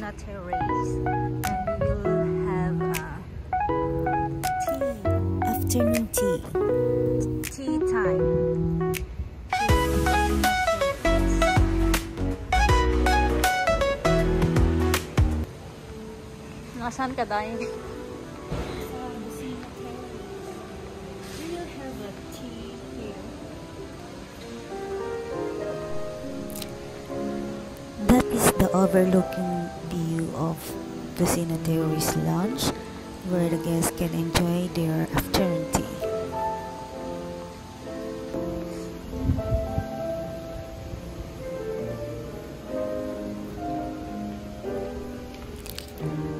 Lucena Terrace, and we will have tea. Afternoon tea. Tea time. Nasaan ka dahil? That is the overlooking view of Lucena Terrace Lounge, where the guests can enjoy their afternoon tea.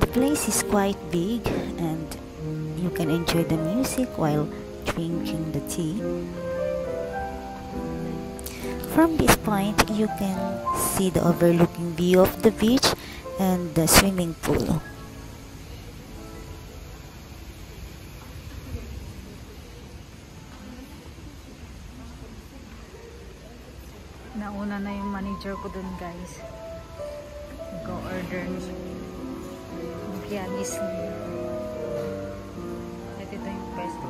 The place is quite big and you can enjoy the music while drinking the tea. From this point, you can see the overlooking view of the beach and the swimming pool. Nauna na yung manager ko dun, guys. Go-order ng pianist niya. At ito yung pwesto.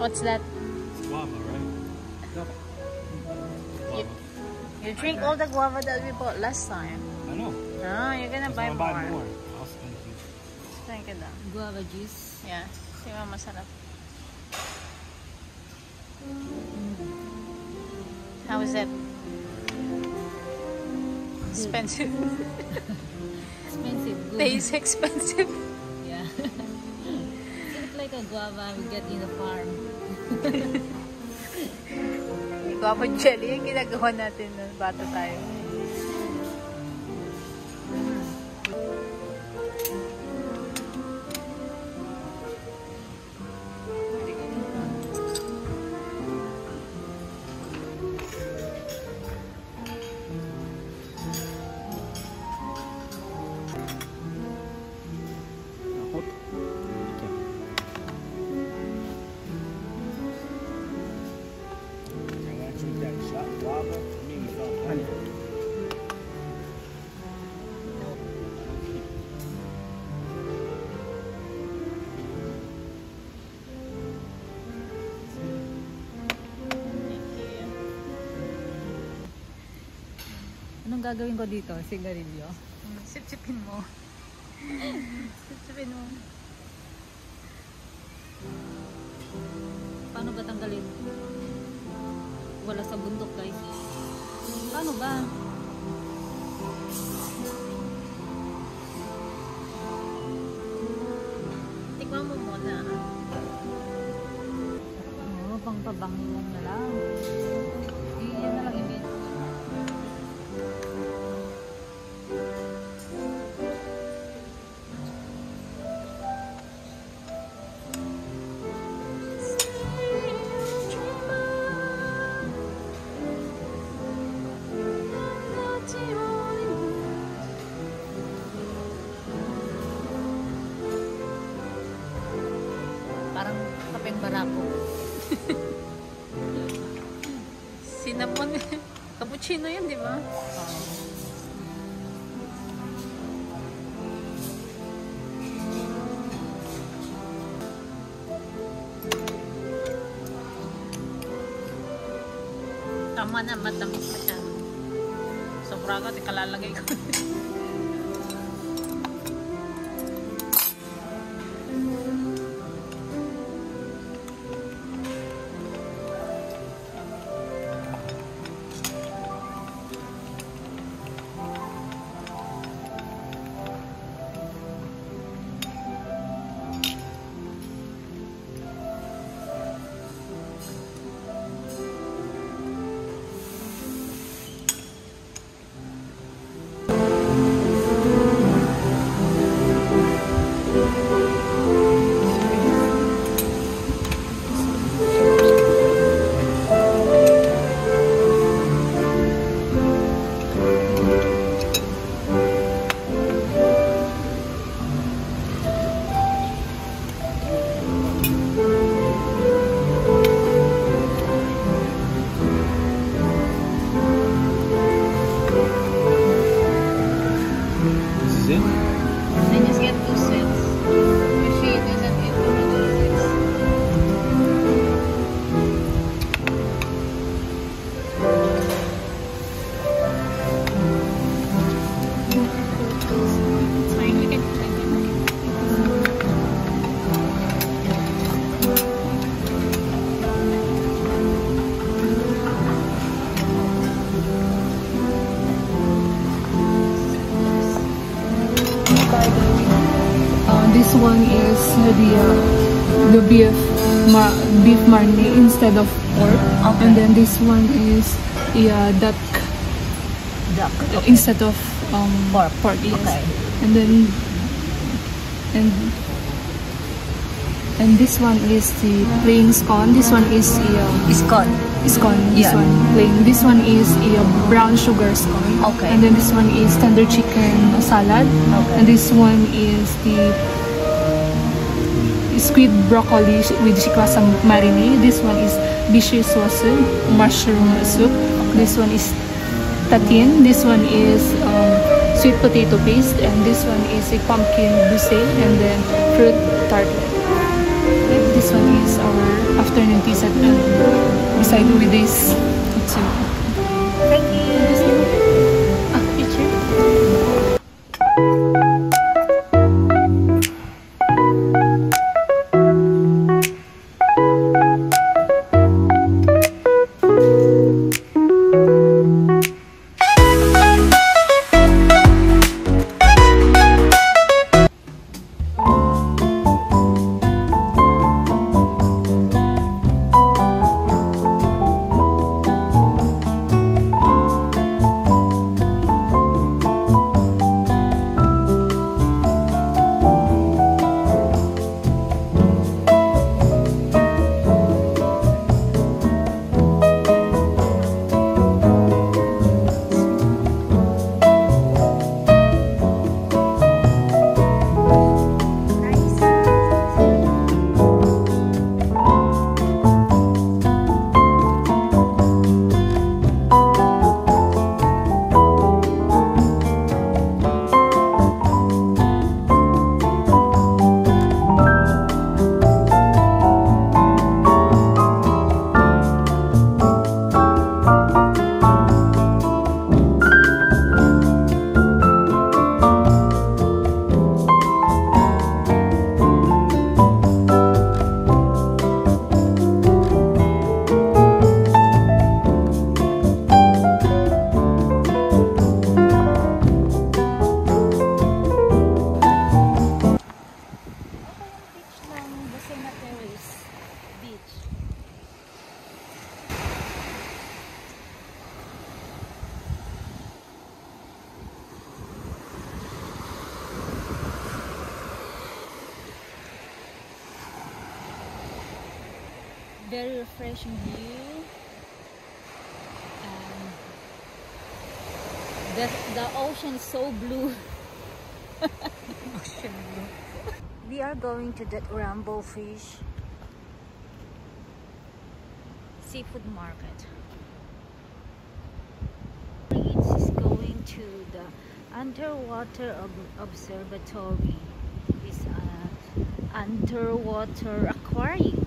What's that? It's guava, right? You drink all the guava that we bought last time. I know. Ah, you're gonna buy I'll more. buy more. I'll spend you. Thank you, though. Guava juice. Yeah. Si Mama masarap. How is it? Expensive. Expensive. Good. Tastes expensive. Yeah. It's like a guava we get in the farm. Guava jelly yung ginagawa natin nung bata tayo. Anong gagawin ko dito? Sigarilyo? Sip-sipin mo. Sip-sipin mo. Paano ba tanggalin? Wala sa bundok, guys. Paano ba? Tikman mo muna. Oo, pang pabango na lang. Iyan na lang ibig. Barako. Cinnamon. Cappuccino yun, di ba? Tama na, matamis na siya. Sobra ka, kalalagay ko. Then just get 2 sets. If she doesn't eat the noodles. It's fine, we can eat it. This one is the beef marinade instead of pork, Okay. and then this one is duck instead of pork. Yes. Okay. And then and this one is the plain scone. This one is Iskon. scone. This Yeah. one plain. This one is brown sugar scone. Okay. And then this one is tender chicken salad. Okay. And this one is the squid broccoli with shikwasa marinade. This one is bishi sauce, mushroom soup. This one is tatin. This one is sweet potato paste. And this one is a pumpkin douce and then fruit tartlet. Okay, this one is our afternoon tea set, and beside with this, it's Thank you. picture. Very refreshing view. The ocean is so blue. We are going to that Rambo Fish seafood market. Prince is going to the underwater observatory. This underwater aquarium.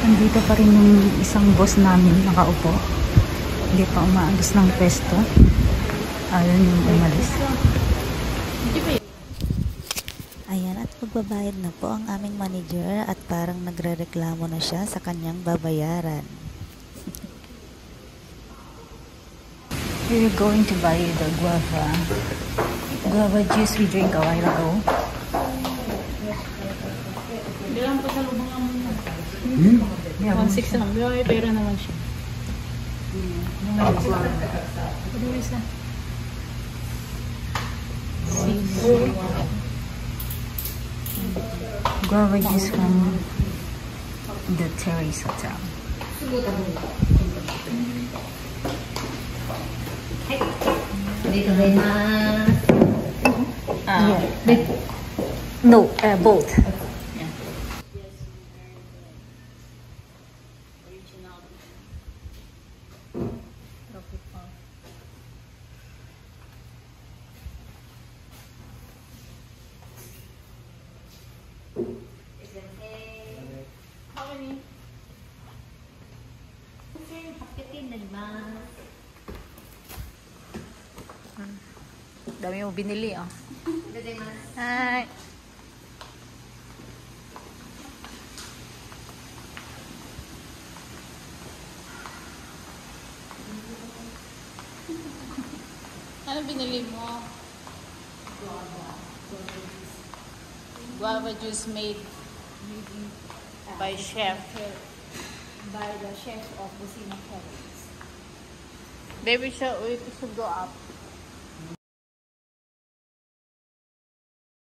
Andito pa rin yung isang boss namin nakaupo. Hindi pa umaalis ng pwesto. Ayaw yung umalis. Ayan, at magbabayad na po ang aming manager at parang nagrereklamo na siya sa kanyang babayaran. We're going to buy the guava juice we drink a while ago. Bilang po sa lubang ang 1.6 lang. May pera naman siya. Guava juice from the Terrace Hotel. No, both. Dami mo binili, oh. Hi. Ano binili mo? Guava juice made by chef. By the chef of Busina Terrace. Baby, we should go up.